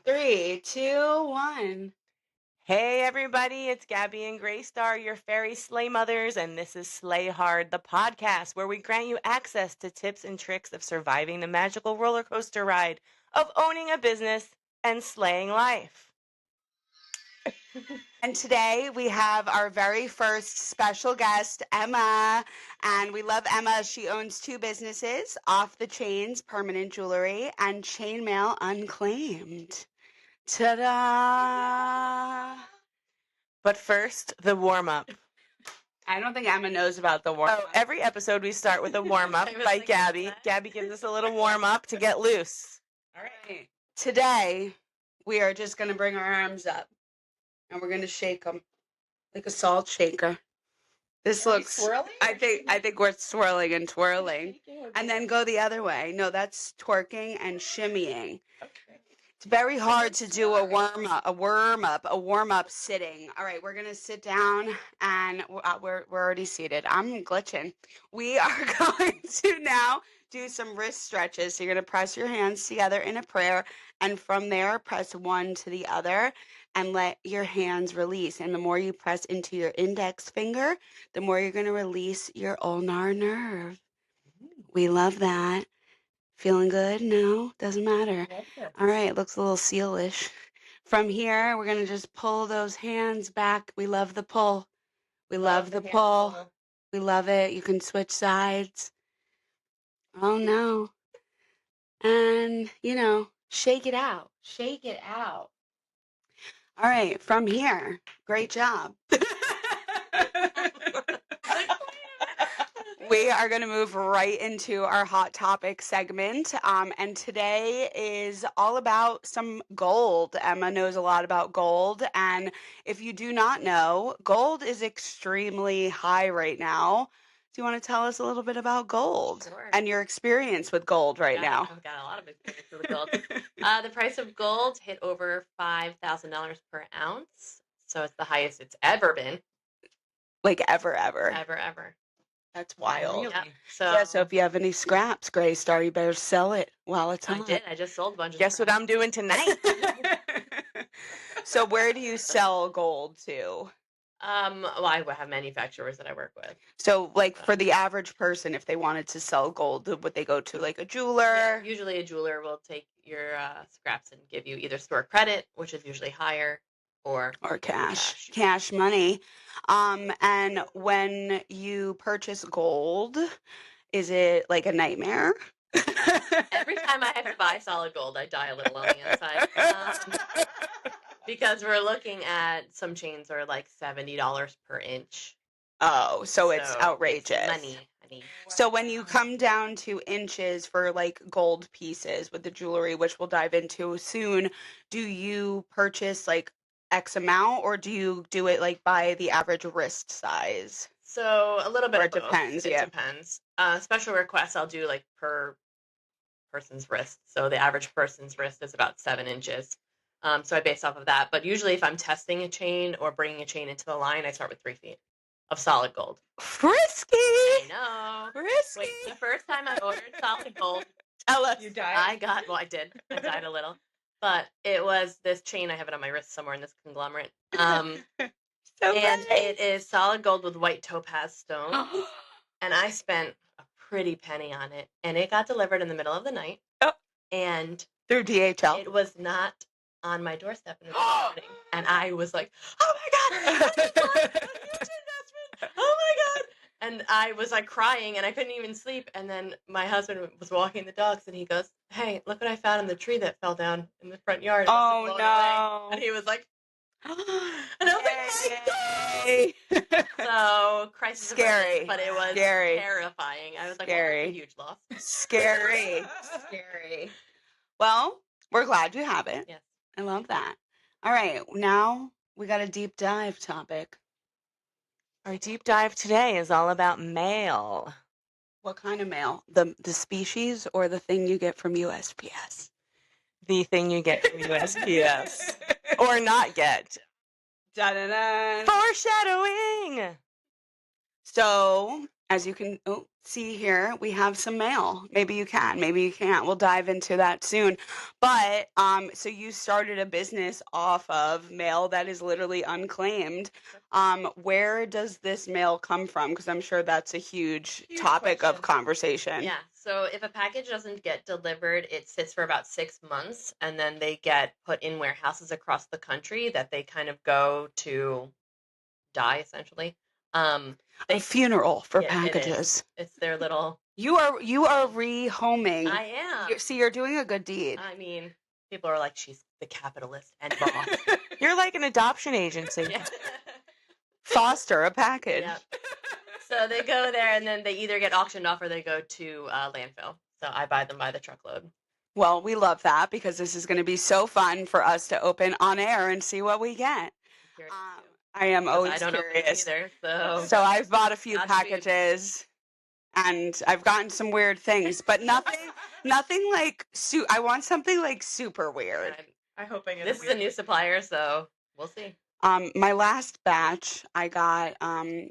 3, 2, 1. Hey everybody, it's Gaby and Greystarr, your Fairy SlayMothers, and this is Slay Hard, the podcast where we grant you access to tips and tricks of surviving the magical roller coaster ride of owning a business and slaying life. And today we have our very first special guest, Emma. And we love Emma. She owns 2 businesses, Off the Chains Permanent Jewelry and Chainmail Unclaimed. Ta-da! But first, the warm-up. I don't think Emma knows about the warm-up. Oh, every episode we start with a warm-up by Gaby. Gaby gives us a little warm-up to get loose. All right. Today, we are just going to bring our arms up. And we're going to shake them like a salt shaker. This looks swirling? I think we're swirling and twirling. And then go the other way. No, that's twerking and shimmying. Okay. It's very hard to do a warm up sitting. All right, we're going to sit down and we're already seated. I'm glitching. We are going to now do some wrist stretches. So you're going to press your hands together in a prayer, and from there press one to the other and let your hands release. And the more you press into your index finger, the more you're going to release your ulnar nerve. We love that. Feeling good? No, doesn't matter. All right, looks a little sealish. From here, we're going to just pull those hands back. We love the pull. We love the pull. We love it. You can switch sides. Oh, no. And, shake it out. Shake it out. All right, from here, great job. We are going to move right into our hot topic segment. And today is all about some gold. Emma knows a lot about gold. And if you do not know, gold is extremely high right now. Do you want to tell us a little bit about gold? Sure. And your experience with gold right now? I've got a lot of experience with gold. The price of gold hit over $5,000 per ounce. So it's the highest it's ever been. Like ever. Ever. That's wild. Yeah. So if you have any scraps, Greystarr, you better sell it while it's hot. I did. I just sold a bunch of Guess what I'm doing tonight? So where do you sell gold to? Well, I have manufacturers that I work with. So, like, for the average person, if they wanted to sell gold, would they go to, like, a jeweler? Yeah, usually a jeweler will take your scraps and give you either store credit, which is usually higher, or cash money. And when you purchase gold, is it like a nightmare? Every time I have to buy solid gold, I die a little on the inside. Because we're looking at some chains are like $70 per inch. Oh, so it's outrageous. It's money. So when you come down to inches for like gold pieces with the jewelry, which we'll dive into soon, do you purchase like X amount, or do you do it like by the average wrist size? So a little bit. Or of it both. depends. It depends. Special requests I'll do like per person's wrist. So the average person's wrist is about 7 inches. So I base off of that. But usually if I'm testing a chain or bringing a chain into the line, I start with 3 feet of solid gold. Frisky! I know. Frisky! Wait, the first time I ordered solid gold, Tell us. you died? I did. I died a little. But it was this chain. I have it on my wrist somewhere in this conglomerate. And it is solid gold with white topaz stone. And I spent a pretty penny on it. And it got delivered in the middle of the night. Oh. And through DHL. It was not on my doorstep in the morning. And I was like, oh my God, I just bought a huge investment. Oh my God. And I was like crying and I couldn't even sleep. And then my husband was walking the dogs and he goes, hey, look what I found in the tree that fell down in the front yard. Oh no. And he was like, and I was like, so crisis scary, but it was terrifying. I was like, scary. Well, that's a huge loss. Scary. Well, we're glad you have it. Yes. I love that. All right, now we got a deep dive topic. Our deep dive today is all about mail. What kind of mail? The species or the thing you get from USPS? The thing you get from USPS. Or not get. Da-da-da. Foreshadowing! So, as you can see here, we have some mail. Maybe you can, maybe you can't. We'll dive into that soon. But so you started a business off of mail that is literally unclaimed. Where does this mail come from? Because I'm sure that's a huge topic of conversation. Yeah. So if a package doesn't get delivered, it sits for about 6 months, and then they get put in warehouses across the country that they kind of go to die, essentially. A funeral for Yeah, packages. It's their little. You are rehoming. I am. See, you're doing a good deed. I mean, people are like, she's the capitalist and boss. You're like an adoption agency. Yeah. Foster a package. Yep. So they go there, and then they either get auctioned off or they go to landfill. So I buy them by the truckload. Well, we love that because this is going to be so fun for us to open on air and see what we get. I am always I don't curious. Know either, so I've bought a few packages, and I've gotten some weird things, but nothing like I want something like super weird. I hope I get this is a new supplier, so we'll see. My last batch, I got,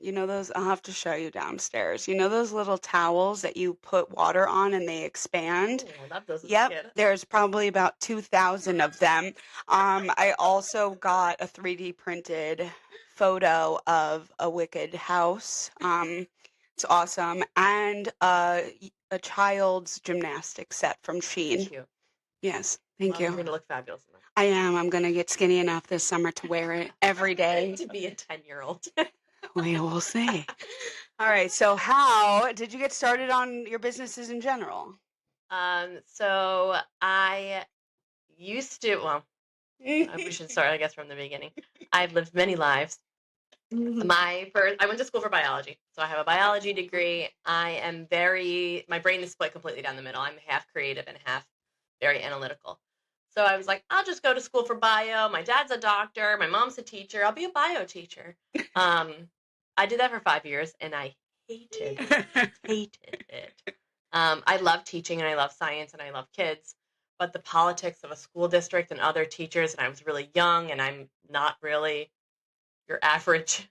you know those, I'll have to show you downstairs. You know those little towels that you put water on and they expand? Ooh, I love those. Yep, there's probably about 2,000 of them. I also got a 3D printed photo of a wicked house. It's awesome. And a child's gymnastics set from Shein. Cute. Yes, thank you. You're going to look fabulous in that. I am. I'm going to get skinny enough this summer to wear it every day. To be a 10-year-old. We will see. All right. So how did you get started on your businesses in general? So I used to, well, we should start, I guess, from the beginning. I've lived many lives. I went to school for biology. So I have a biology degree. My brain is split completely down the middle. I'm half creative and half very analytical. So I was like, I'll just go to school for bio. My dad's a doctor. My mom's a teacher. I'll be a bio teacher. I did that for 5 years, and I hated it. I love teaching, and I love science, and I love kids. But the politics of a school district and other teachers, and I was really young, and I'm not really your average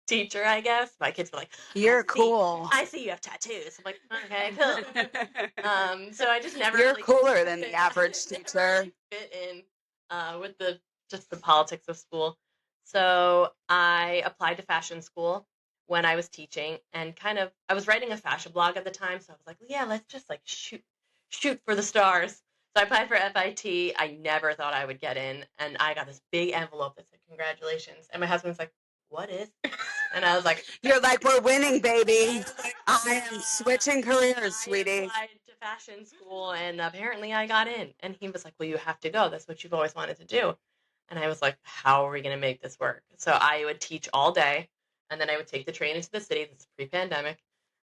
teacher, I guess. My kids were like, "You're cool. I see you have tattoos." I'm like, okay, cool. So I just never. You're cooler than the average teacher. Fit in with the politics of school. So I applied to fashion school when I was teaching, and I was writing a fashion blog at the time. So I was like, yeah, let's just like shoot for the stars. So I applied for FIT. I never thought I would get in, and I got this big envelope that said congratulations. And my husband's like, what is this? And I was like, you're like, we're winning, baby. I am switching careers, sweetie. I applied to fashion school, and apparently I got in. And he was like, well, you have to go. That's what you've always wanted to do. And I was like, how are we going to make this work? So I would teach all day, and then I would take the train into the city. This is pre-pandemic.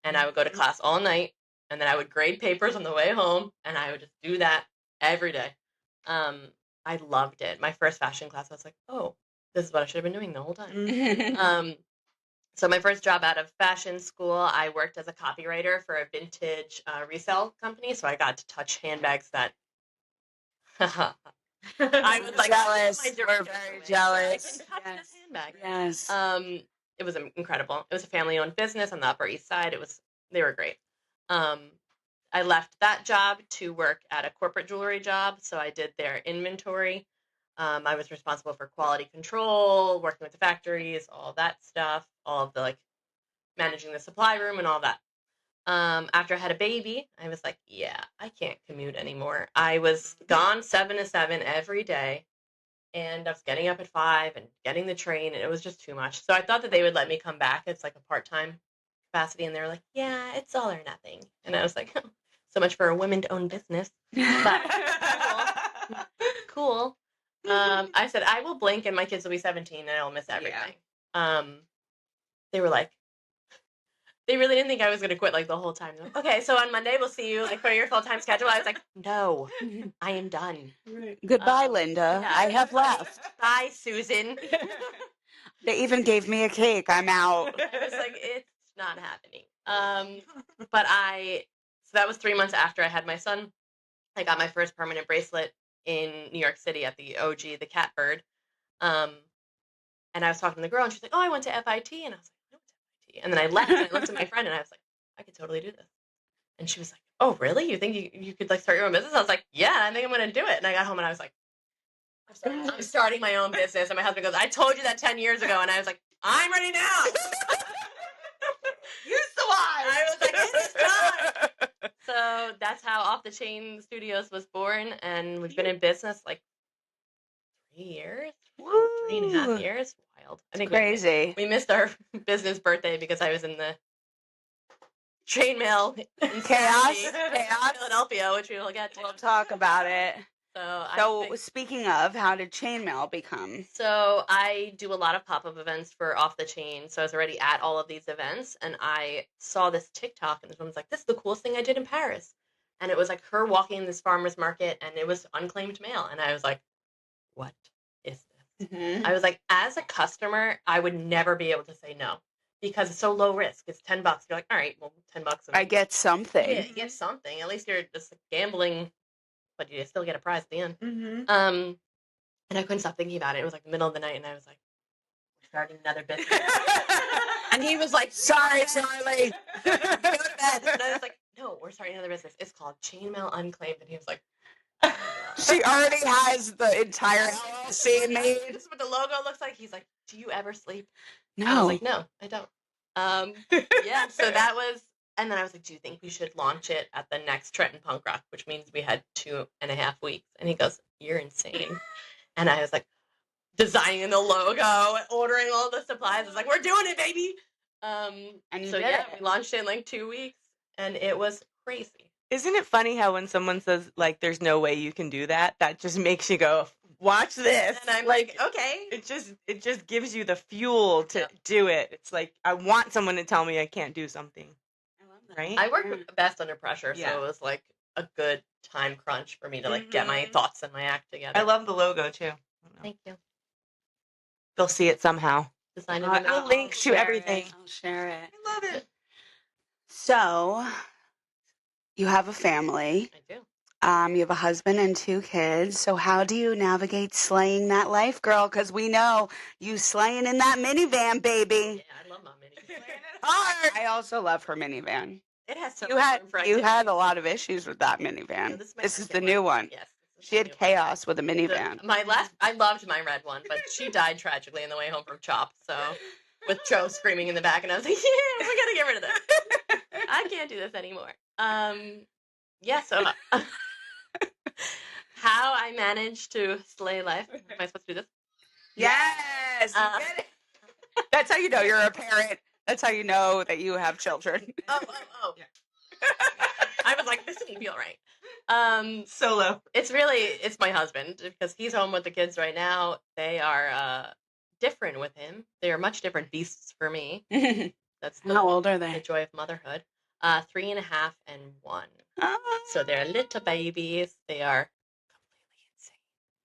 And I would go to class all night, and then I would grade papers on the way home, and I would just do that every day. I loved it. My first fashion class, I was like, oh, this is what I should have been doing the whole time. So my first job out of fashion school, I worked as a copywriter for a vintage resale company. So I got to touch handbags that I was like, jealous. We're very jealous. I can touch this handbag. Yes. It was incredible. It was a family-owned business on the Upper East Side. They were great. I left that job to work at a corporate jewelry job. So I did their inventory. I was responsible for quality control, working with the factories, all that stuff, all of the managing the supply room and all that. After I had a baby, I was like, yeah, I can't commute anymore. I was gone 7 to 7 every day, and I was getting up at 5 and getting the train, and it was just too much. So I thought that they would let me come back. It's like a part-time capacity, and they were like, yeah, it's all or nothing. And I was like, oh, so much for a women-owned business. But cool. I said, I will blink and my kids will be 17 and I'll miss everything. Yeah. They were like, they really didn't think I was going to quit the whole time. Like, okay, so on Monday we'll see you for your full-time schedule. I was like, no, I am done. Goodbye, Linda. Yeah. I have left. Bye, Susan. They even gave me a cake. I'm out. I was like, it's not happening. So that was 3 months after I had my son. I got my first permanent bracelet in New York City at the OG, the Catbird. And I was talking to the girl, and she's like, oh, I went to FIT. And I was like, I went to FIT. And then I left, and I looked at my friend, and I was like, I could totally do this. And she was like, oh, really? You think you could like start your own business? I was like, yeah, I think I'm going to do it. And I got home and I was like, I'm starting my own business. And my husband goes, I told you that 10 years ago. And I was like, I'm ready now. Use the wine. I was like, it is time. So that's how Off the Chain Studios was born. And we've been in business like 3 years. Woo. 3.5 years. Wild. I think Crazy. we missed our business birthday because I was in the Chainmail Chaos. in Philadelphia, which we will get to. We'll talk about it. So speaking of, how did Chainmail become? So I do a lot of pop-up events for Off the Chain. So I was already at all of these events, and I saw this TikTok, and this woman's like, this is the coolest thing I did in Paris. And it was like her walking in this farmer's market, and it was unclaimed mail. And I was like, what is this? Mm-hmm. I was like, as a customer, I would never be able to say no because it's so low risk. It's $10. You're like, all right, well, $10. I get something. Yeah, you get something. At least you're just gambling, but you still get a prize at the end. Mm-hmm. And I couldn't stop thinking about it. It was like the middle of the night, and I was like, we're starting another business. And he was like, sorry, Charlie. Go to bed. And I was like, no, we're starting another business. It's called Chainmail Unclaimed. And he was like, she already has the entire LLC made. This is what the logo looks like. He's like, do you ever sleep? No. I was like, no, I don't. Yeah, so that was, and then I was like, do you think we should launch it at the next Trenton Punk Rock, which means we had 2.5 weeks. And he goes, you're insane. And I was like, designing the logo, ordering all the supplies. I was like, we're doing it, baby. And you so did yeah, it. we launched it in like 2 weeks, and it was crazy. Isn't it funny how when someone says, like, there's no way you can do that, that just makes you go, watch this. And I'm like, okay. It just gives you the fuel to do it. It's like, I want someone to tell me I can't do something. I love that. Right? I work best under pressure, Yeah. so it was like a good time crunch for me to like get my thoughts and my act together. I love the logo too. Thank you. They'll see it somehow. Design it. I'll link to everything. I'll share it. I love it. So, you have a family. I do. You have a husband and 2 kids. So how do you navigate slaying that life, girl? Because we know you slaying in that minivan, baby. Yeah, I love my mini. Hard. I also love her minivan. It has so You much had room for you activity. had a lot of issues with that minivan. No, this is my This is the second new one. one. Yes. this is She the had new one. chaos with a minivan. I loved my red one, but she died tragically on the way home from Chop. So, with Joe screaming in the back, and I was like, "Yeah, we gotta get rid of this. I can't do this anymore." Yeah. So, how I managed to slay life? Am I supposed to do this? Yes. You get it? That's how you know you're a parent. That's how you know that you have children. Oh. Yeah. I was like, this didn't feel right. Solo. It's my husband because he's home with the kids right now. They are different with him. They are much different beasts for me. That's How old are the they? joy of motherhood. 3.5 and 1. So they're little babies. They are completely insane.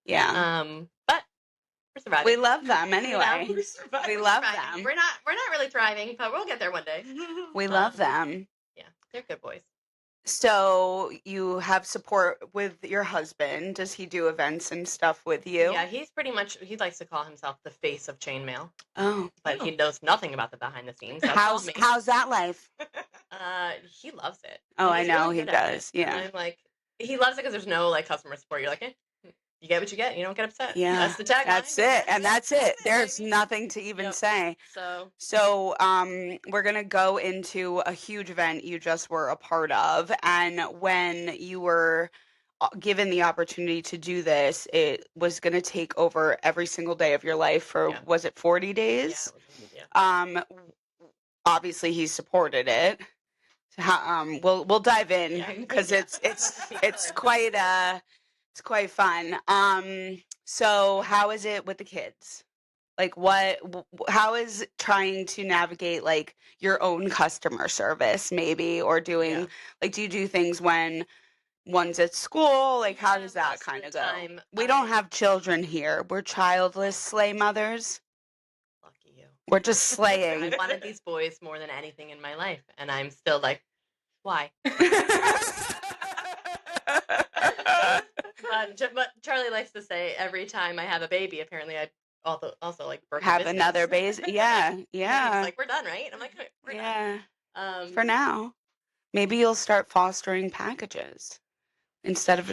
Yeah. But we're surviving. We love them anyway. You know, We we're love surviving. them. We're not really thriving, but we'll get there one day. We love them. Yeah, they're good boys. So you have support with your husband. Does he do events and stuff with you? Yeah, he's pretty much, he likes to call himself the face of Chainmail, Oh. but he knows nothing about the behind the scenes. That's all me. How's that life? He loves it. Oh, I He's know really he good at does. it. Yeah. And I'm like, he loves it because there's no like customer support. You're like, you get what you get. You don't get upset. Yeah. That's the tagline. That's it. And that's it. There's baby. nothing to even Yep. say. So, we're going to go into a huge event you just were a part of. And when you were given the opportunity to do this, it was going to take over every single day of your life for, was it 40 days? Yeah. Obviously he supported it. We'll dive in because it's quite fun. So how is it with the kids? Like how is trying to navigate like your own customer service maybe, or doing like, do you do things when one's at school? Like how does that kind of go? We don't have children here. We're childless slay mothers. Lucky you. We're just slaying. I wanted these boys more than anything in my life, and I'm still like, why? But Charlie likes to say every time I have a baby, apparently I also like birth have business. another baby. Yeah. He's like, we're done, right? I'm like, we're yeah. done. For now. Maybe you'll start fostering packages instead of.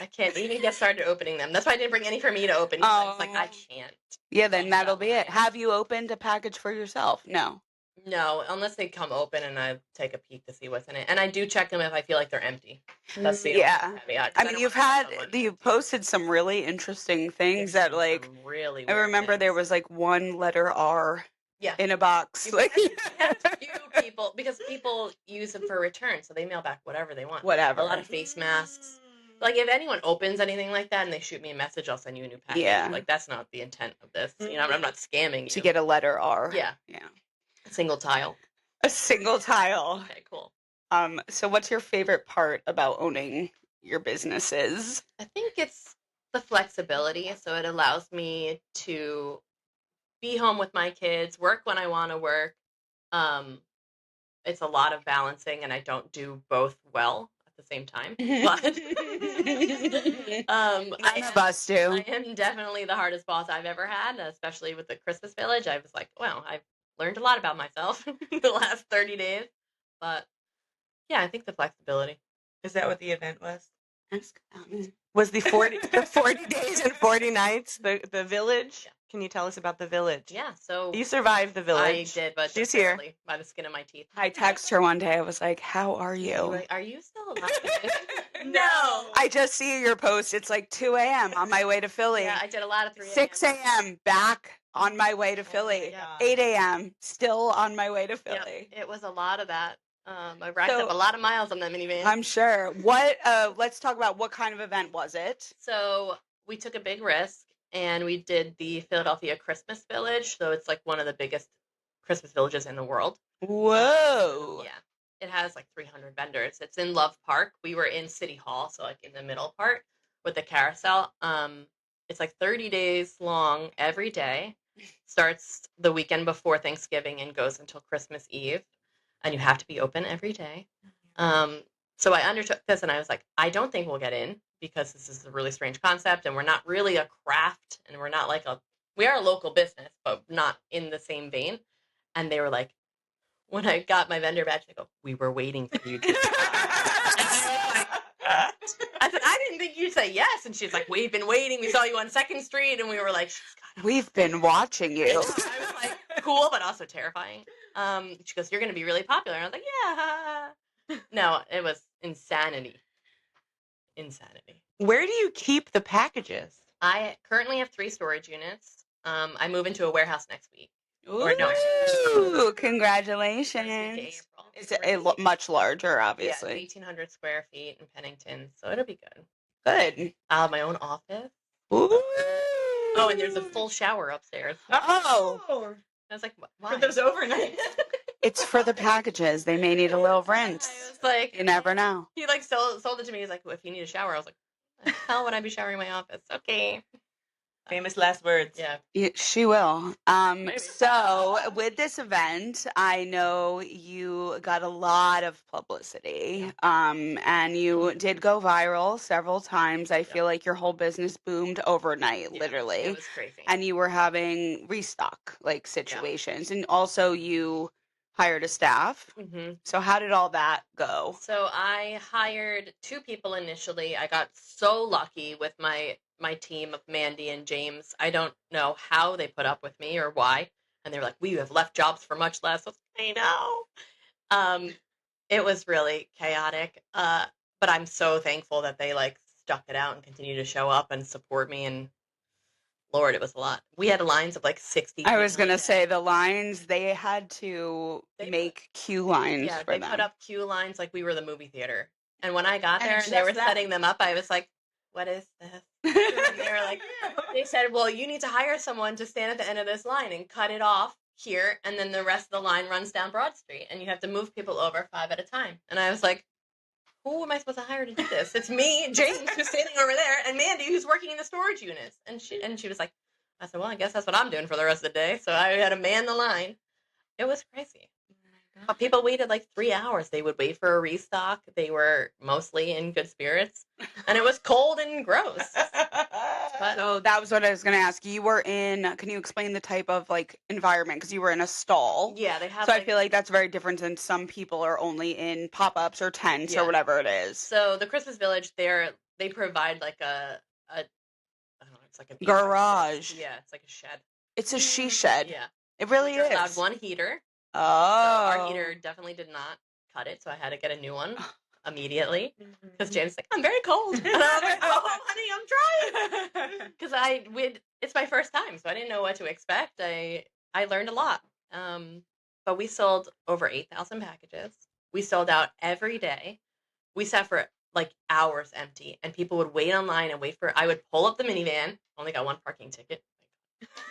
I can't even get started opening them. That's why I didn't bring any for me to open. I was like, I can't. Yeah, then that'll be it. Have you opened a package for yourself? No. No, unless they come open and I take a peek to see what's in it. And I do check them if I feel like they're empty. That's the only caveat. I mean, you've posted some really interesting things that, like, really I remember there was like one letter R in a box. Like, few people, because people use them for return, so they mail back whatever they want. Whatever. A lot of face masks. Like, if anyone opens anything like that and they shoot me a message, I'll send you a new package. Yeah. Like, that's not the intent of this. You know, I'm not scamming you. To get a letter R. Yeah. Yeah. A single tile. A single tile. Okay, cool. So what's your favorite part about owning your businesses? I think it's the flexibility. So it allows me to be home with my kids, work when I want to work. It's a lot of balancing, and I don't do both well at the same time. But None of us do. I am definitely the hardest boss I've ever had, especially with the Christmas Village. I was like, wow, I've learned a lot about myself the last 30 days. But yeah, I think the flexibility. Is that what the event was? Ask Was the 40 days and 40 nights the village? Yeah. Can you tell us about the village? Yeah, so you survived the village. I did, but she's here by the skin of my teeth. I texted her one day. I was like, "How are you? Like, are you still alive?" No. I just see your post. It's like 2 a.m. on my way to Philly. Yeah, I did a lot of 3 a.m. 6 a.m. back on my way to Philly. 8 a.m. still on my way to Philly. It was a lot of that. I racked up a lot of miles on that minivan. I'm sure. What? Let's talk about what kind of event was it? So we took a big risk and we did the Philadelphia Christmas Village. So it's like one of the biggest Christmas villages in the world. Whoa. Yeah. It has like 300 vendors. It's in Love Park. We were in City Hall, so like in the middle part with the carousel. It's like 30 days long every day. Starts the weekend before Thanksgiving and goes until Christmas Eve. And you have to be open every day. So I undertook this and I was like, I don't think we'll get in because this is a really strange concept and we're not really a craft and we're not like we are a local business, but not in the same vein. And they were like, when I got my vendor badge, they go, "We were waiting for you to do that." I said, "I didn't think you'd say yes." And she's like, "We've been waiting. We saw you on 2nd Street." And we were like, "We've been watching you." I was like, cool, but also terrifying. She goes, "You're going to be really popular." And I was like, "Yeah." No, it was insanity. Where do you keep the packages? I currently have 3 storage units. I move into a warehouse next week. Ooh, congratulations. Is it much larger, obviously? Yeah, 1,800 square feet in Pennington, so it'll be good. Good. I'll have my own office. Ooh. Oh, and there's a full shower upstairs. Oh. I was like, why? For those overnights. It's for the packages. They may need a little rinse. I was like, you never know. He like sold it to me. He's like, well, if you need a shower, I was like, the hell would I be showering in my office? Okay. Famous last words. Yeah. She will. So with this event, I know you got a lot of publicity. And you did go viral several times. I feel like your whole business boomed overnight, literally. It was crazy. And you were having restock situations. And also you hired a staff. Mm-hmm. So how did all that go? So I hired 2 people initially. I got so lucky with my team of Mandy and James. I don't know how they put up with me or why. And they were like, "We have left jobs for much less." I know. It was really chaotic. But I'm so thankful that they like stuck it out and continue to show up and support me. And Lord, it was a lot. We had lines of like 60. I was going to say the lines, they had to make queue lines for them. Yeah, they put up queue lines like we were the movie theater. And when I got there and they were setting them up, I was like, "What is this?" And they were like, they said, "Well, you need to hire someone to stand at the end of this line and cut it off here. And then the rest of the line runs down Broad Street. And you have to move people over 5 at a time." And I was like, who am I supposed to hire to do this? It's me, James, who's standing over there, and Mandy, who's working in the storage units. And she was like, I said, "Well, I guess that's what I'm doing for the rest of the day." So I had to man the line. It was crazy. But people waited like 3 hours. They would wait for a restock. They were mostly in good spirits. And it was cold and gross. But So that was what I was going to ask. You were in, can you explain the type of like environment? Because you were in a stall. yeah, they have So I feel like that's very different than some people are only in pop-ups or tents Yeah. or whatever it is. So the Christmas Village, they provide like a I don't know, it's like a Garage. Yeah, it's like a shed. It's a she shed. Yeah. It really You're is. allowed one heater. Oh. So our heater definitely did not cut it, so I had to get a new one immediately. Because James like, I'm very cold. And I'm like, oh, honey, I'm trying. Because it's my first time, so I didn't know what to expect. I learned a lot. But we sold over 8,000 packages. We sold out every day. We sat for like hours empty, and people would wait online and wait for. I would pull up the minivan. Only got one parking ticket.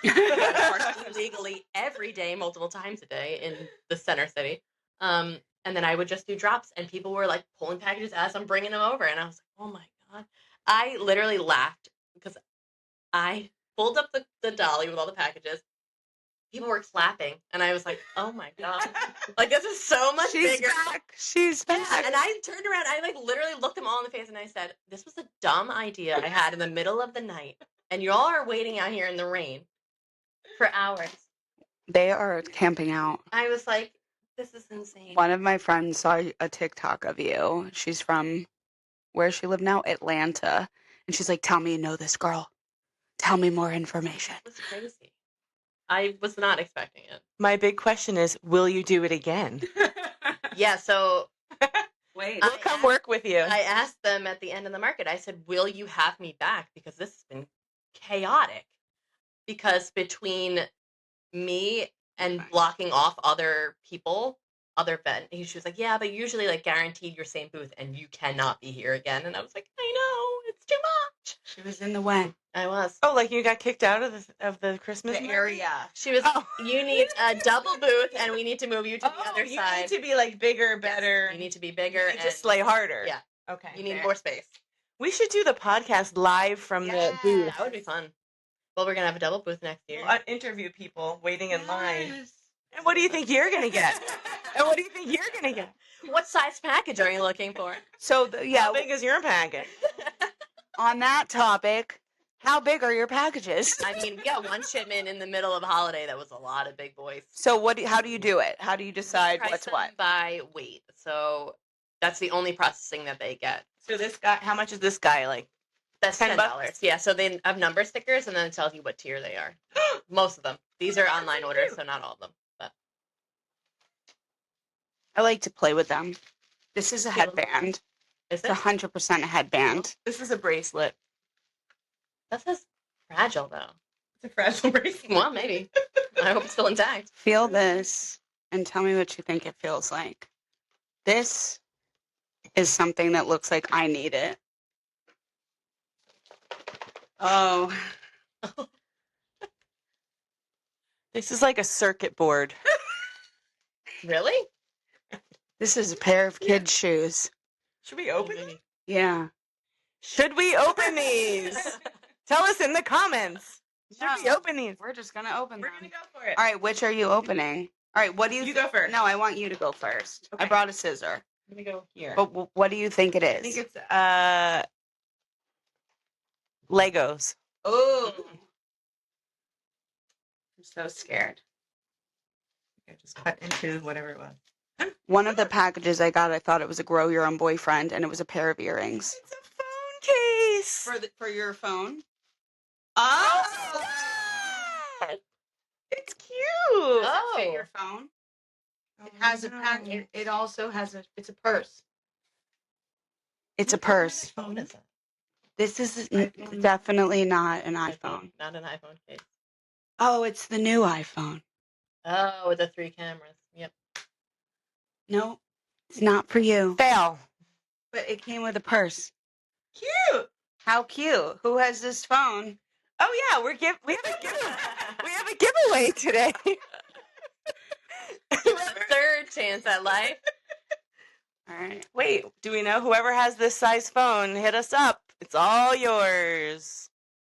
Parking illegally every day, multiple times a day in the center city. And then I would just do drops, and people were like pulling packages as I'm bringing them over, and I was like, oh my god! I literally laughed because I pulled up the dolly with all the packages. People were clapping, and I was like, oh my god! Like this is so much bigger. Back. She's back. Yeah, and I turned around. I like literally looked them all in the face, and I said, "This was a dumb idea I had in the middle of the night, and y'all are waiting out here in the rain for hours." They are camping out. I was like, "This is insane." One of my friends saw a TikTok of you. She's from where she live now, Atlanta, and she's like, "Tell me you know this girl. Tell me more information." It was crazy. I was not expecting it. My big question is, will you do it again? Yeah, so Wait, We'll come work with you. I asked them at the end of the market, I said, will you have me back? Because this has been chaotic. Because between me and blocking off other people, other she was like, yeah, but usually like guaranteed your same booth and you cannot be here again. And I was like, I know, it's too much. she was in the way. I was. Oh, like you got kicked out of the Christmas The market? area. She was, you need a double booth and we need to move you to the other you side. need to be like bigger, better. You need to be bigger You need and to slay harder. Yeah. Okay. You need fair. more space. We should do the podcast live from the booth. That would be fun. Well, we're going to have a double booth next year. We'll interview people waiting in line. And what do you think you're going to get? And what do you think you're going to get? What size package are you looking for? So, How big is your package? on that topic, how big are your packages? I mean, we got one shipment in the middle of a holiday that was a lot of big boys. So, how do you do it? How do you decide Price what's them what? by weight. So that's the only processing that they get. So this guy, how much is this guy like? That's $10. $10. Yeah, so they have number stickers and then it tells you what tier they are. Most of them. These are online orders, so not all of them. But I like to play with them. This is a Feel them. headband. is It's it? 100% a headband. This is a bracelet. That says fragile though. It's a fragile bracelet. Well, maybe. I hope it's still intact. Feel this and tell me what you think it feels like. This is something that looks like I need it. Oh. This is like a circuit board. Really? This is a pair of kids' shoes. Should we open these? Yeah. Should we open these? Tell us in the comments. Should we No. open these? We're just going to open We're them. going to go for it. All right, which are you opening? All right, what do you You go first. No, I want you to go first. I Okay. brought a scissor. I'm going to go here. But what do you think it is? I think it's Legos. Oh. I'm so scared. I just cut into whatever it was. One of the packages I got, I thought it was a grow your own boyfriend, and it was a pair of earrings. It's a phone case. For your phone? Oh! It's cute. Oh. Fit your phone. It has a pack. It also has it's a purse. It's a purse. What phone is it? This is iPhone. definitely not an iPhone. Not an iPhone case. Oh, it's the new iPhone. Oh, with the 3 cameras. Yep. No, it's not for you. Fail. But it came with a purse. Cute. How cute. Who has this phone? Oh yeah, we have a giveaway today. Third chance at life. All right. Wait, do we know whoever has this size phone? Hit us up. It's all yours.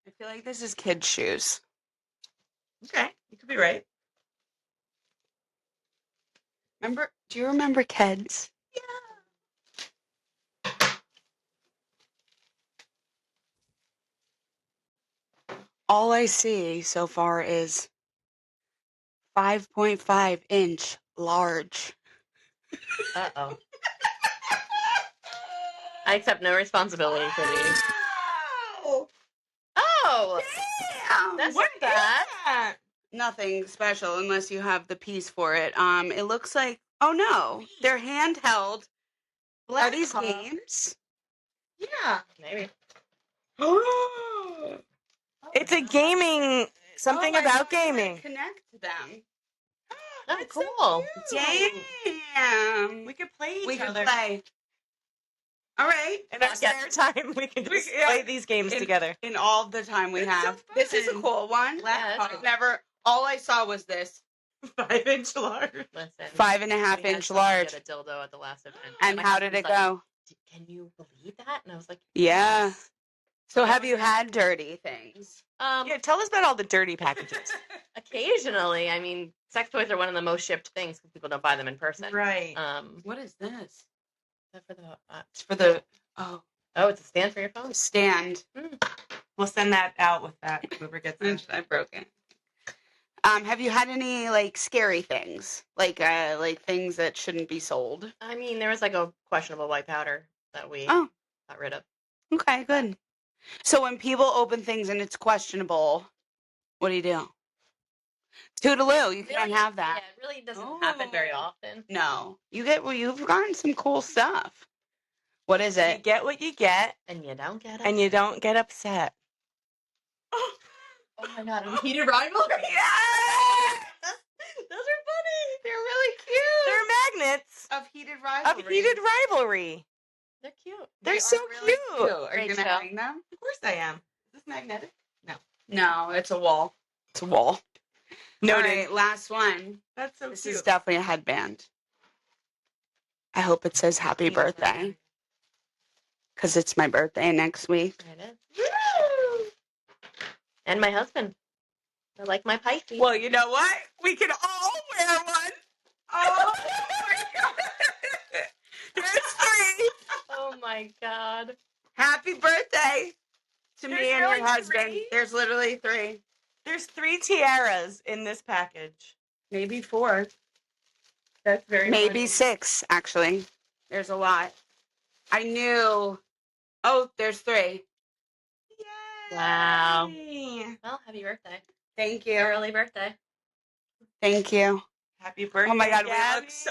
I feel like this is kids' shoes. Okay, you could be right. Remember Do you remember Keds? All I see so far is 5.5-inch large. Uh-oh. I accept no responsibility for these. Wow! Oh! Damn! That's What not bad. is that? Nothing special unless you have the piece for it. It looks like, oh no, they're handheld. Are these Black Hawk. games? Yeah. Maybe. It's a gaming, something Oh, I about thought you could gaming. Connect them. Oh, It's so cool. cute. Damn. We could play each We could other. play. All right. In our Podcast. spare time, we can just play these games together. In all the time we It's so have. This is a fun. cool one. Yeah, that's I've never, all I saw was this 5-inch large. Listen. 5.5 we had inch someone large. get a dildo at the last event. And my how did husband's it like, go? Can you believe that? And I was like, Yeah. yes. So have you had dirty things? Yeah, tell us about all the dirty packages. Occasionally. I mean, sex toys are one of the most shipped things because people don't buy them in person. Right. What is this? Is that for the, It's for the, oh, it's a stand for your phone. stand. We'll send that out with that. Whoever gets it. I broke it. Have you had any like scary things, like things that shouldn't be sold? I mean, there was like a questionable white powder that we Oh, got rid of. okay, good. So when people open things and it's questionable, what do you do? Toodaloo, you can't have that. Yeah, it really doesn't happen very often. No, you've gotten some cool stuff. What is You it? get what you get, And you don't get it. and you don't get upset. Oh my god, a heated rivalry. Yeah! Those are funny. They're really cute. They're magnets Of heated rivalry. of heated rivalry. They're cute. They're They so are really cute. Are Great you gonna show. hang them? Of course I am. Is this magnetic? No, it's a wall. It's a wall. Noted. All right, last one. That's so This cute. is definitely a headband. I hope it says happy birthday because it's my birthday next week. It is. And my husband. I like my Pisces. Well, you know what? We can all wear one. Oh my god! There's 3. Oh my god. Happy birthday to me There's and really your husband. 3? There's literally 3, There's 3 tiaras in this package. maybe 4, That's very maybe funny. 6. Actually, there's a lot. I knew. Oh, there's 3. Wow. Yay. Well, happy birthday. Thank you. Early birthday. Thank you. Happy birthday, Oh my God, we Gabby. look so-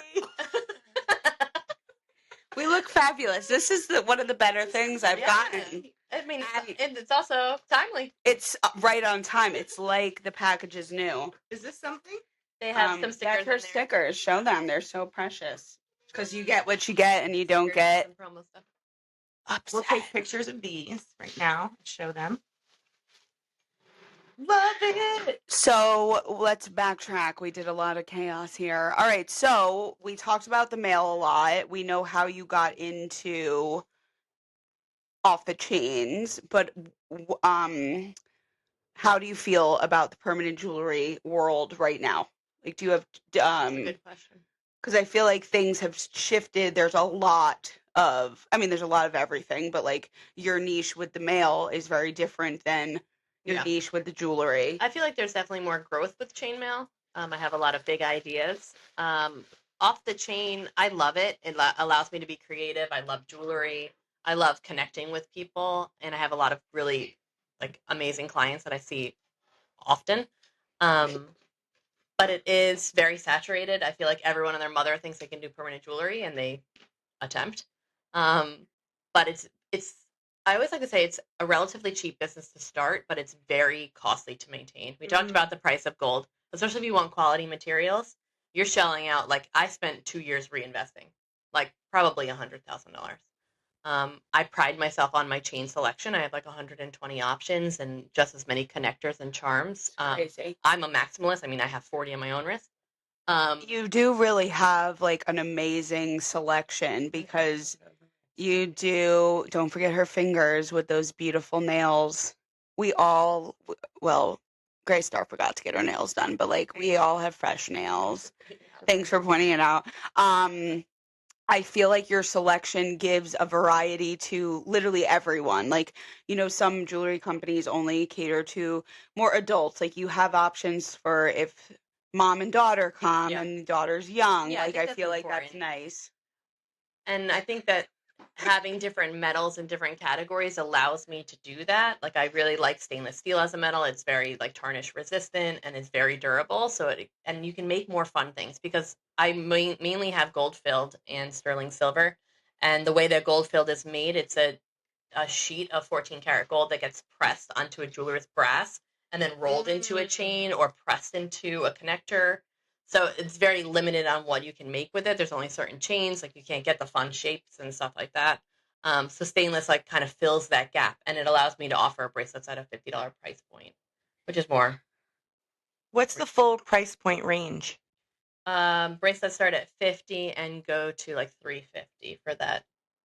We look fabulous. This is one of the better things I've Yeah. gotten. I mean, And- it's also timely. It's right on time. It's like the package is new. Is this something? They have some That's stickers. her in there. stickers. Show them. They're so precious. Because you get what you get and you don't Stickers and get some promo stuff. We'll upset. take pictures of these right now and show them. Love it. So let's backtrack. We did a lot of chaos here. All right. So we talked about the mail a lot. We know how you got into off the chains, but how do you feel about the permanent jewelry world right now? Like, do you have That's a good question. because I feel like things have shifted. There's a lot of everything, but like your niche with the mail is very different than your Yeah. niche with the jewelry. I feel like there's definitely more growth with chainmail. I have a lot of big ideas. Off the chain, I love it. It allows me to be creative. I love jewelry. I love connecting with people, and I have a lot of really like amazing clients that I see often. But it is very saturated. I feel like everyone and their mother thinks they can do permanent jewelry, and they attempt. But it's I always like to say it's a relatively cheap business to start, but it's very costly to maintain. We talked about the price of gold, especially if you want quality materials. You're shelling out, like I spent 2 years reinvesting, like probably $100,000. I pride myself on my chain selection. I have like 120 options and just as many connectors and charms. Crazy. I'm a maximalist. I mean, I have 40 on my own wrist. You do really have like an amazing selection because you do. Don't forget her fingers with those beautiful nails. We all, well, Greystarr forgot to get her nails done, but like we all have fresh nails. Thanks for pointing it out. I feel like your selection gives a variety to literally everyone. Like, some jewelry companies only cater to more adults. Like, you have options for if mom and daughter come Yeah. and the daughter's young. Yeah, I like, think I that's feel like that's important. nice. And I think that having different metals in different categories allows me to do that. Like, I really like stainless steel as a metal. It's very like tarnish resistant and it's very durable. And you can make more fun things because I mainly have gold filled and sterling silver. And the way that gold filled is made, it's a sheet of 14 karat gold that gets pressed onto a jeweler's brass and then rolled into a chain or pressed into a connector. So it's very limited on what you can make with it. There's only certain chains, like you can't get the fun shapes and stuff like that. So stainless like kind of fills that gap, and it allows me to offer bracelets at a $50 price point, which is more. What's the full price point range? Bracelets start at 50 and go to like 350 for that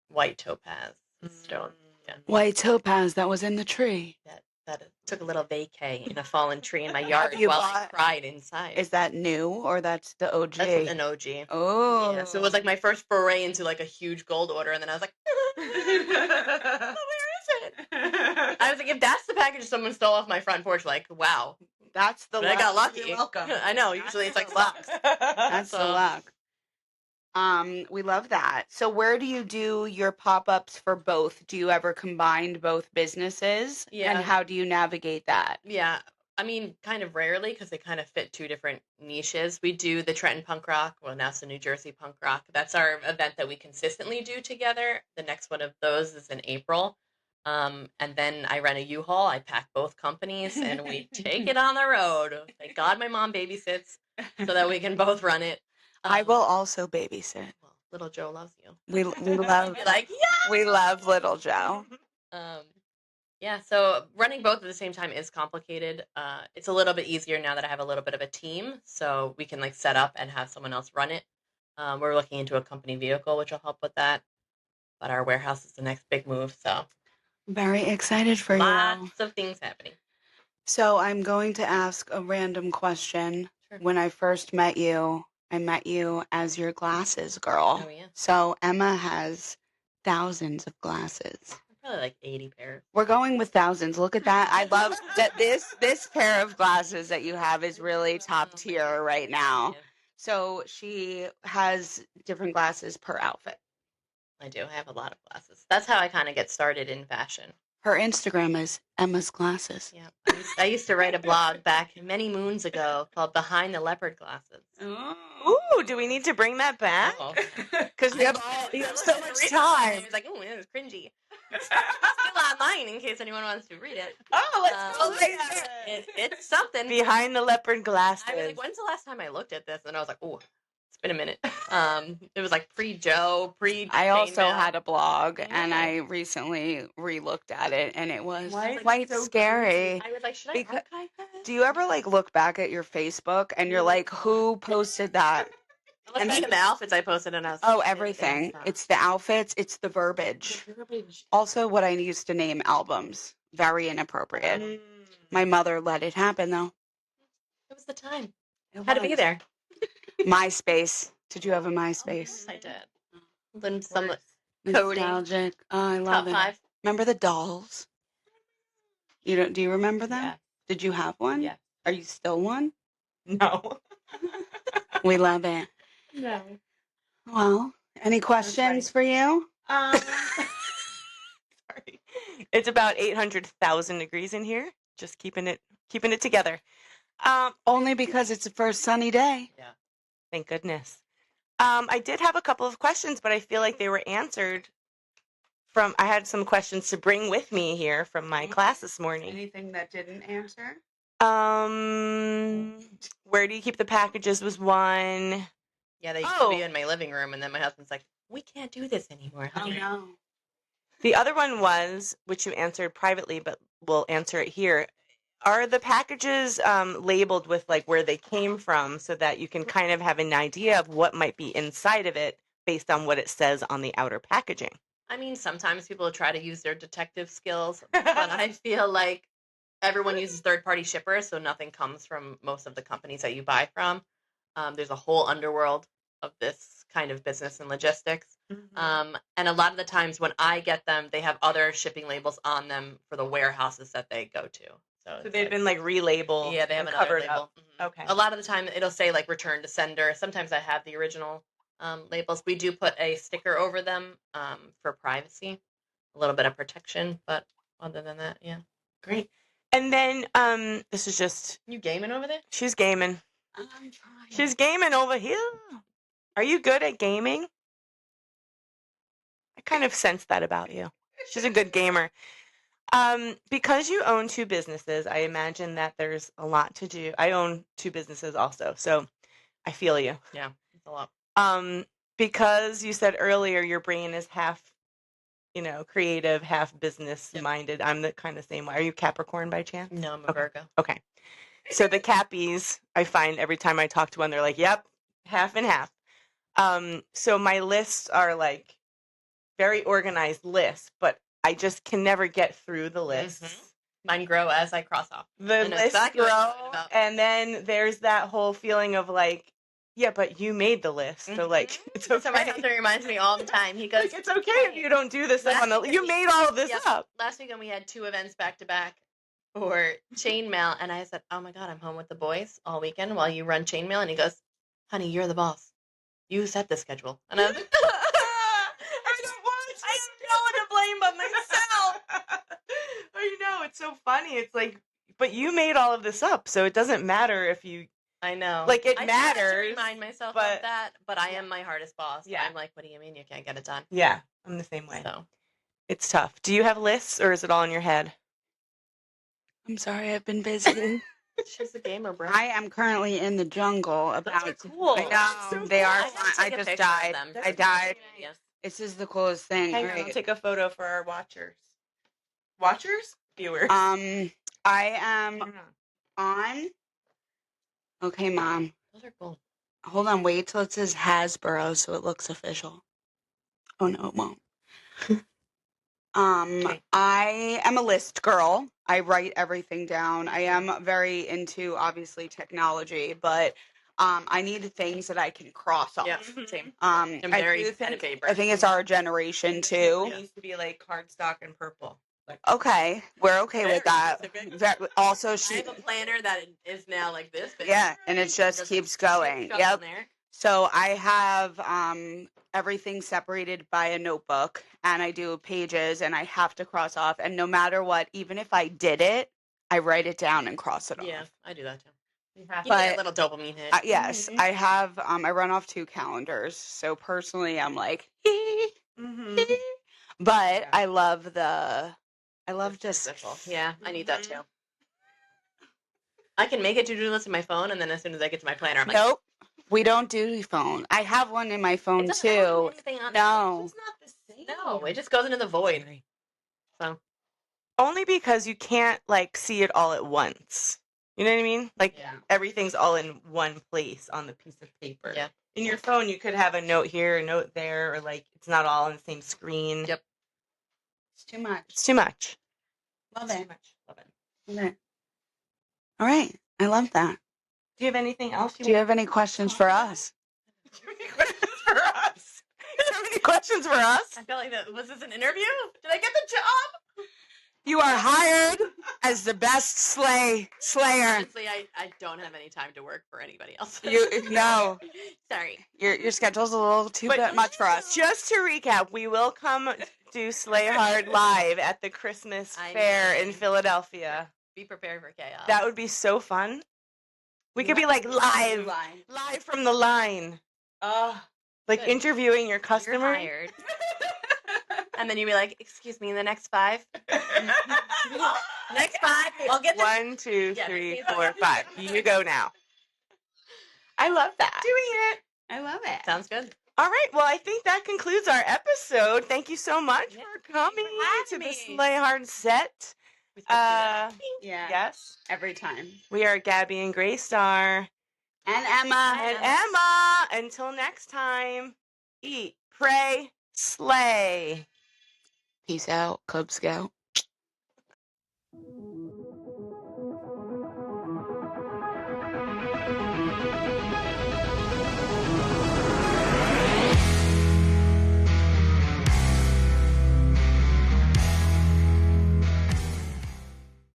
white topaz stone. Yeah. White topaz that was in the tree. That took a little vacay in a fallen tree in my yard you while I bought- cried inside. Is that new or that's the OG? That's an OG. Oh. Yeah, so it was like my first foray into like a huge gold order, and then I was like, where is it? I was like, if that's the package someone stole off my front porch, like, wow. That's the But I got lucky. You're welcome. I know, usually it's like socks. That's the luck. We love that. So where do you do your pop-ups for both? Do you ever combine both businesses? Yeah. And how do you navigate that? Yeah, I mean, kind of rarely because they kind of fit two different niches. We do the Trenton Punk Rock, well, now it's the New Jersey Punk Rock. That's our event that we consistently do together. The next one of those is in April. And then I rent a U-Haul. I pack both companies and we take it on the road. Thank God my mom babysits so that we can both run it. I will also babysit. Well, little Joe loves you. We love Be like, yeah. we love little Joe. Yeah, so running both at the same time is complicated. It's a little bit easier now that I have a little bit of a team, so we can like set up and have someone else run it. We're looking into a company vehicle, which will help with that. But our warehouse is the next big move, so Very excited for you. lots of things happening. So I'm going to ask a random question. Sure. When I first met you, I met you as your glasses girl. Oh, yeah. So Emma has thousands of glasses. Probably like 80 pairs. We're going with thousands. Look at that. I love that this pair of glasses that you have is really top tier right now. Yeah, So she has different glasses per outfit. I do. I have a lot of glasses. That's how I kind of get started in fashion. Her Instagram is Emma's Glasses. Yeah, I used to write a blog back many moons ago called Behind the Leopard Glasses. Ooh, do we need to bring that back? Because you have so much time. I was like, oh, it was cringy. It's still online in case anyone wants to read it. Oh, let's go later. It's something. Behind the leopard glasses. I was like, when's the last time I looked at this? And I was like, oh, it's been a minute. It was like pre-Joe, I also Chainmail. had a blog, and Yeah. I recently re-looked at it, and it was Why is it quite so scary. I was like, should I Because- archive that? Do you ever like look back at your Facebook and you're like, who posted that? I looked back at the outfits I posted and I was Oh, like, everything. that's It's the outfits, it's the verbiage. Also, what I used to name albums. Very inappropriate. My mother let it happen, though. It was the time. It Had to be was. there. MySpace. Did you have a MySpace? I did. Then some coding. Nostalgic. Oh, I love top it. 5. Remember the dolls? Do you remember them? Yeah. Did you have one? Yeah. Are you still one? No. We love it. No. Well, any questions for you? Sorry. It's about 800,000 degrees in here. Just keeping it together. Only because it's the first sunny day. Thank goodness. I did have a couple of questions, but I feel like they were answered I had some questions to bring with me here from my class this morning. Anything that didn't answer? Where do you keep the packages was one. Yeah, they used to be in my living room, and then my husband's like, we can't do this anymore, Oh, honey. no. The other one was, which you answered privately, but we'll answer it here. Are the packages labeled with like where they came from so that you can kind of have an idea of what might be inside of it based on what it says on the outer packaging? I mean, sometimes people try to use their detective skills, but I feel like everyone uses third-party shippers, so nothing comes from most of the companies that you buy from. There's a whole underworld of this kind of business and logistics. And a lot of the times when I get them, they have other shipping labels on them for the warehouses that they go to. So they've been like relabeled. Yeah, they have and another covered label. up. Okay. A lot of the time it'll say like return to sender. Sometimes I have the original labels. We do put a sticker over them for privacy, a little bit of protection, but other than that, yeah. Great. And then this is just You gaming over there? she's gaming. I'm trying. She's gaming over here. Are you good at gaming? I kind of sense that about you. She's a good gamer. Because you own 2 businesses, I imagine that there's a lot to do. I own 2 businesses also, so I feel you. Yeah, it's a lot. Because you said earlier your brain is half, creative, half business-minded. Yep. I'm the kind of same way. Are you Capricorn by chance? No, I'm a Virgo. Okay. So the Cappies, I find every time I talk to one, they're like, yep, half and half. So my lists are like very organized lists, but I just can never get through the lists. Mm-hmm. Mine grow as I cross off. The lists exactly grow, and then there's that whole feeling of like, yeah, but you made the list, so like it's okay. So my husband reminds me all the time. He goes, like, it's okay if you don't do this. You made all of this up. Last weekend we had 2 events back to back for Chainmail, and I said, "Oh my God, I'm home with the boys all weekend while you run Chainmail." And he goes, "Honey, you're the boss. You set the schedule." And I was like, I don't want to blame but myself. I know, it's so funny. It's like, but you made all of this up, so it doesn't matter if you. I know. Like, it I matters. try to remind myself of that, but I am my hardest boss. Yeah. I'm like, what do you mean you can't get it done? Yeah, I'm the same way. So it's tough. Do you have lists, or is it all in your head? I'm sorry, I've been busy. She's a gamer, bro. I am currently in the jungle about. Those are cool. I know, So they cool. are I fun. have to I take a just picture of died. them. I died. Yes. This is the coolest thing. Hang on, I'll take a photo for our watchers. Watchers? Viewers. I am on. Okay, Mom. Those are cool. Hold on, wait till it says Hasbro so it looks official. Oh no, it won't. Okay. I am a list girl. I write everything down. I am very into obviously technology, but I need things that I can cross off. Yeah, same. I'm very pen and paper. I think it's our generation too. It used to be like cardstock and purple. Like, Okay, we're okay with that. Also, I have a planner that is now like this big. yeah, and it just keeps going. Yep. There. So I have everything separated by a notebook, and I do pages, and I have to cross off. And no matter what, even if I did it, I write it down and cross it off. Yeah, I do that too. You But- get a little dopamine hit. Yes, I have. I run off 2 calendars. So personally, I'm like, but Yeah. I love just. Yeah, I need that too. I can make a to-do list in my phone, and then as soon as I get to my planner, I'm like, Nope, we don't do phone. I have one in my phone it doesn't have too. anything on it. No. it's not the same. No, it just goes into the void. So Only because you can't like see it all at once. You know what I mean? Like Yeah. everything's all in one place on the piece of paper. Yeah. In your phone, you could have a note here, a note there, or like it's not all on the same screen. Yep. It's too much. It's too much. Love It's it. too much. Love it. Love it. All right, I love that. Do you have anything else? Do you have any questions for us? Do you have any questions for us? Do you have any questions for us? I feel like was this an interview? Did I get the job? You are hired as the best slayer. Honestly, I don't have any time to work for anybody else. No, Sorry. your schedule's a little too But much for us. Just to recap, we will come do Slay Hard live at the Christmas fair in Philadelphia. Be prepared for chaos. That would be so fun. We could be like live from the line. Like Good. interviewing your You're customer. hired. And then you'd be like, excuse me, the next 5? Next 5? I'll get this. 1, 2, Yeah, 3, that's 4, 5. You go now. I love that. Doing it. I love it. Sounds good. All right. Well, I think that concludes our episode. Thank you so much Yeah, for coming to having the me. Slay Hard set. We supposed to do that? Yeah. Yes. Every time. We are Gaby and Greystarr. And Emma. And Emma. Until next time, eat, pray, slay. Peace out, Cub Scout.